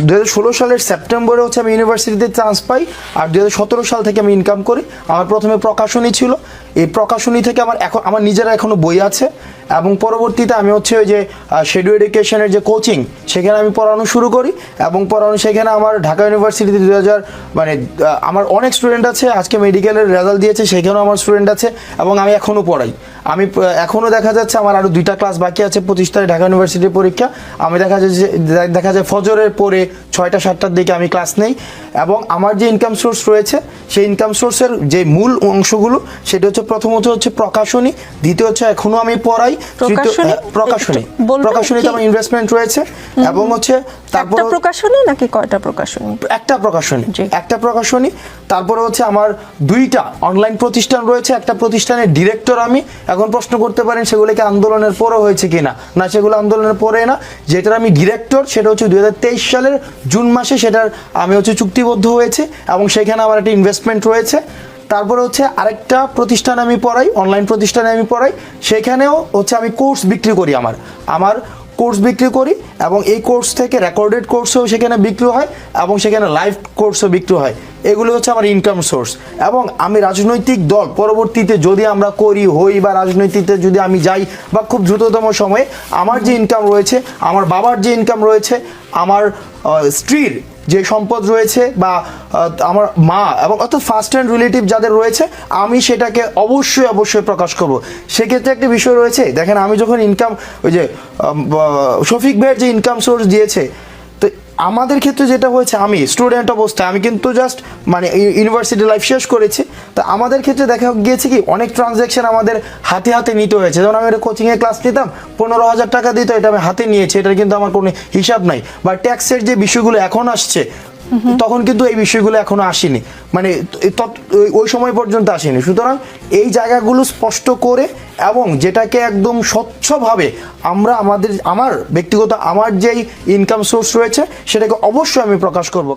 2016 সালের সেপ্টেম্বরে হচ্ছে আমি ইউনিভার্সিটিতে চান্স পাই, আর 2017 সাল থেকে আমি ইনকাম করি। আমার প্রথমে প্রকাশনী ছিল, এই প্রকাশনী থেকে আমার নিজেরা এখনো বই আছে, এবং পরবর্তীতে আমি হচ্ছে ওই যে শেডু এডুকেশনের যে কোচিং, সেখানে আমি পড়ানো শুরু করি, এবং সেখানে আমার ঢাকা ইউনিভার্সিটিতে আমার অনেক স্টুডেন্ট আছে। আজকে মেডিকেলের রেজাল্ট দিয়েছে, সেখানেও আমার স্টুডেন্ট আছে, এবং আমি এখনও পড়াই। আমি এখনও দেখা যাচ্ছে আমার আরও 2টা ক্লাস বাকি আছে, 25 তারিখ ঢাকা ইউনিভার্সিটির পরীক্ষা। আমি দেখা যায় ফজরের পরে 6টা 7টার দিকে আমি ক্লাস নেই। এবং আমার যে ইনকাম সোর্স রয়েছে, সেই ইনকাম সোর্সের যে মূল অংশগুলো, সেটা হচ্ছে প্রথমত হচ্ছে প্রকাশনী, দ্বিতীয় হচ্ছে এখনো আমি পড়াই প্রকাশনীতে আমার ইনভেস্টমেন্ট রয়েছে, এবং হচ্ছে তারপর প্রকাশনী নাকি কয়টা প্রকাশনী? একটা প্রকাশনী। তারপরে হচ্ছে আমার 2টা অনলাইন প্রতিষ্ঠান রয়েছে, একটা প্রতিষ্ঠানের ডিরেক্টর আমি। এখন প্রশ্ন করতে পারেন সেগুলো কি আন্দোলনের পরে হয়েছে কিনা? না, সেগুলো আন্দোলনের পরে না। যেটার আমি ডিরেক্টর, সেটা হচ্ছে 2023 সালের জুন মাসে সেটার আমি হচ্ছে চুক্তিবদ্ধ হয়েছে, এবং সেখানে আমার একটা ইনভেস্টমেন্ট রয়েছে। তারপরে হচ্ছে আরেকটা প্রতিষ্ঠান আমি পড়াই, অনলাইন প্রতিষ্ঠানে আমি পড়াই, সেখানেও হচ্ছে আমি কোর্স বিক্রি করি, আমার কোর্স বিক্রি করি, এবং এই কোর্স থেকে রেকর্ডেড কোর্সও সেখানে বিক্রি হয়, এবং সেখানে লাইভ কোর্সও বিক্রি হয়। এগুলো হচ্ছে আমার ইনকাম সোর্স। এবং আমি রাজনৈতিক দল পরবর্তীতে যদি আমরা হই বা রাজনৈতিকতে যদি আমি যাই, বা খুব দ্রুততম সময়ে আমার যে ইনকাম রয়েছে, আমার বাবার যে ইনকাম রয়েছে, আমার স্ত্রীর যে সম্পদ রয়েছে, বা আমার মা এবং অর্থাৎ ফার্স্ট হ্যান্ড রিলেটিভ যাদের রয়েছে, আমি সেটাকে অবশ্যই প্রকাশ করব। সেক্ষেত্রে একটা বিষয় রয়েছে, দেখেন আমি যখন ইনকাম, ওই যে শফিক ভাইয়ের যে ইনকাম সোর্স দিয়েছে, তো আমাদের ক্ষেত্রে যেটা হয়েছে, আমি স্টুডেন্ট অবস্থায় আমি কিন্তু জাস্ট ইউনিভার্সিটি লাইফ শেষ করেছি। তো আমাদের ক্ষেত্রে দেখা গিয়েছে কি অনেক ট্রানজ্যাকশন আমাদের হাতে নিতে হয়েছে। যেমন আমি একটা কোচিংয়ে ক্লাস নিতাম, 15,000 টাকা দিত, এটা আমি হাতে নিয়েছি, এটার কিন্তু আমার কোনো হিসাব নাই। বা ট্যাক্সের যে বিষয়গুলো এখন আসছে, তখন কিন্তু এই বিষয়গুলো এখনো আসেনি, ওই সময় পর্যন্ত আসেনি। সুতরাং এই জায়গাগুলো স্পষ্ট করে, এবং যেটাকে একদম স্বচ্ছভাবে আমার ব্যক্তিগত আমার যেই ইনকাম সোর্স রয়েছে, সেটাকে অবশ্যই আমি প্রকাশ করব।